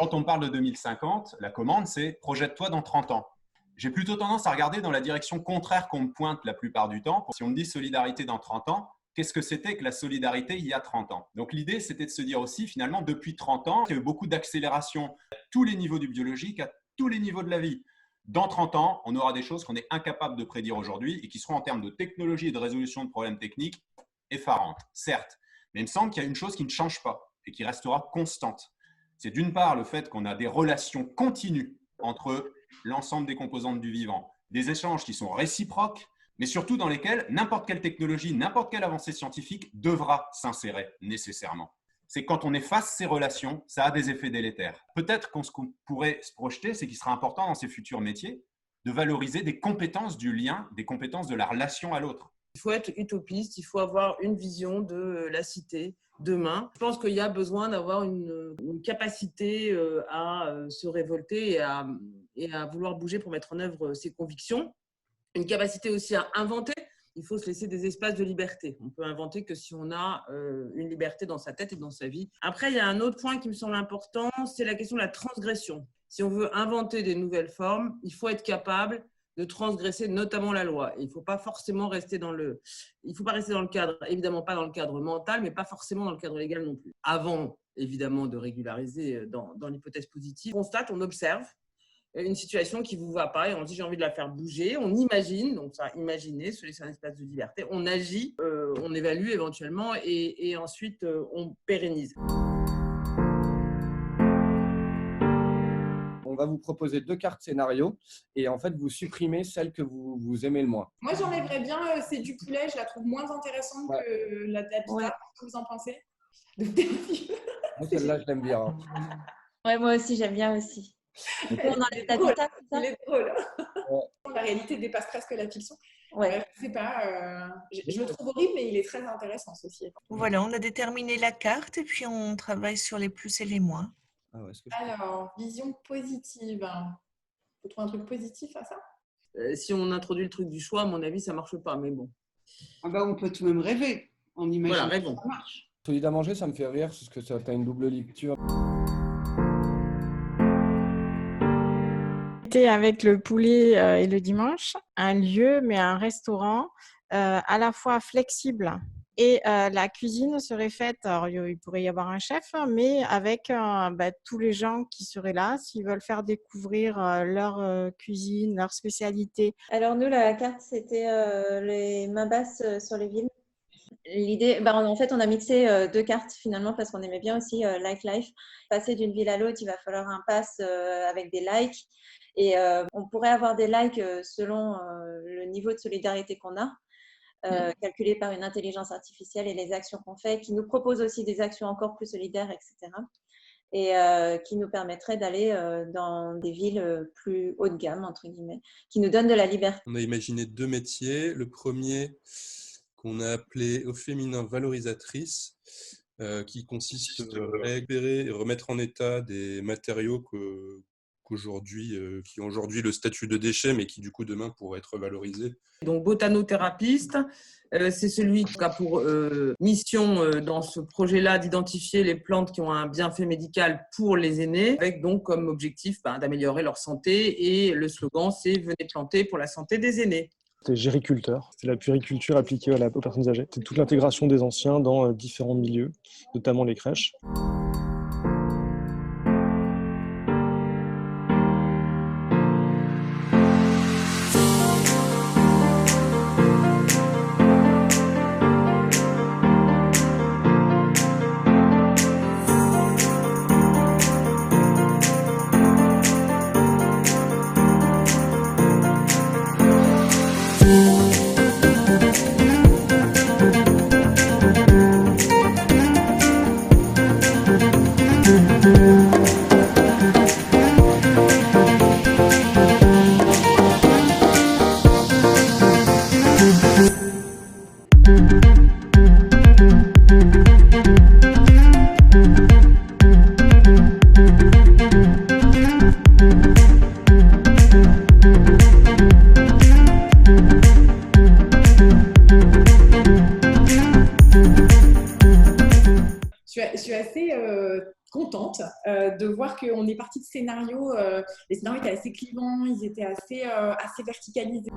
quand on parle de 2050, la commande, c'est « projette-toi dans 30 ans ». J'ai plutôt tendance à regarder dans la direction contraire qu'on me pointe la plupart du temps. Si on me dit solidarité dans 30 ans, qu'est-ce que c'était que la solidarité il y a 30 ans? Donc l'idée, c'était de se dire aussi, finalement, depuis 30 ans, il y a eu beaucoup d'accélération à tous les niveaux du biologique, à tous les niveaux de la vie. Dans 30 ans, on aura des choses qu'on est incapable de prédire aujourd'hui et qui seront en termes de technologie et de résolution de problèmes techniques effarantes, certes. Mais il me semble qu'il y a une chose qui ne change pas et qui restera constante. C'est d'une part le fait qu'on a des relations continues entre l'ensemble des composantes du vivant, des échanges qui sont réciproques, mais surtout dans lesquels n'importe quelle technologie, n'importe quelle avancée scientifique devra s'insérer nécessairement. C'est quand on efface ces relations, ça a des effets délétères. Peut-être qu'on pourrait se projeter, c'est qu'il sera important dans ces futurs métiers de valoriser des compétences du lien, des compétences de la relation à l'autre. Il faut être utopiste, il faut avoir une vision de la cité demain. Je pense qu'il y a besoin d'avoir une capacité à se révolter et à vouloir bouger pour mettre en œuvre ses convictions. Une capacité aussi à inventer. Il faut se laisser des espaces de liberté. On peut inventer que si on a une liberté dans sa tête et dans sa vie. Après, il y a un autre point qui me semble important, c'est la question de la transgression. Si on veut inventer des nouvelles formes, il faut être capable de transgresser notamment la loi. Il ne faut pas forcément rester dans le cadre, évidemment pas dans le cadre mental, mais pas forcément dans le cadre légal non plus. Avant, évidemment, de régulariser dans l'hypothèse positive, on constate, on observe une situation qui ne vous va pas et on dit j'ai envie de la faire bouger, on imagine, donc ça, imaginer, se laisser un espace de liberté, on agit, on évalue éventuellement et ensuite on pérennise. On va vous proposer 2 cartes scénario et en fait, vous supprimez celle que vous aimez le moins. Moi, j'enlèverais bien C'est du poulet. Je la trouve moins intéressante que la d'Habitat. Ouais. Qu'est-ce que vous en pensez? Moi, celle-là, je l'aime bien. Hein. Ouais, moi aussi, j'aime bien aussi. On enlève Habitat, c'est ça? Il est drôle. Ouais. La réalité dépasse presque la fiction. Ouais. Je sais pas. Je le trouve horrible, mais il est très intéressant, ceci. Voilà, on a déterminé la carte et puis on travaille sur les plus et les moins. Alors, vision positive. Il faut trouver un truc positif à ça. Si on introduit le truc du choix, à mon avis, ça ne marche pas, mais bon. Ah bah, on peut tout de même rêver. On imagine voilà, rêvons. Que ça marche. Solide à manger, ça me fait rire parce que tu as une double lecture. Avec le poulet et le dimanche, un lieu, mais un restaurant à la fois flexible. Et la cuisine serait faite, alors il pourrait y avoir un chef, mais avec tous les gens qui seraient là, s'ils veulent faire découvrir leur cuisine, leur spécialité. Alors nous, la carte, c'était les mains basses sur les villes. L'idée, en fait, on a mixé 2 cartes finalement parce qu'on aimait bien aussi Like Life. Passer d'une ville à l'autre, il va falloir un pass avec des likes. Et on pourrait avoir des likes selon le niveau de solidarité qu'on a. Calculé par une intelligence artificielle et les actions qu'on fait, qui nous propose aussi des actions encore plus solidaires, etc. Et qui nous permettraient d'aller dans des villes plus haut de gamme, entre guillemets, qui nous donnent de la liberté. On a imaginé 2 métiers. Le premier, qu'on a appelé au féminin valorisatrice, qui consiste à récupérer et remettre en état des matériaux qui ont aujourd'hui le statut de déchet, mais qui du coup demain pourraient être valorisés. Donc botanothérapeute, c'est celui qui a pour mission dans ce projet-là d'identifier les plantes qui ont un bienfait médical pour les aînés, avec donc comme objectif d'améliorer leur santé. Et le slogan, c'est « Venez planter pour la santé des aînés ». C'est gériculteur, c'est la puériculture appliquée aux personnes âgées. C'est toute l'intégration des anciens dans différents milieux, notamment les crèches. Je suis assez contente de voir qu'on est parti de scénarios. Les scénarios étaient assez clivants, ils étaient assez verticalisés.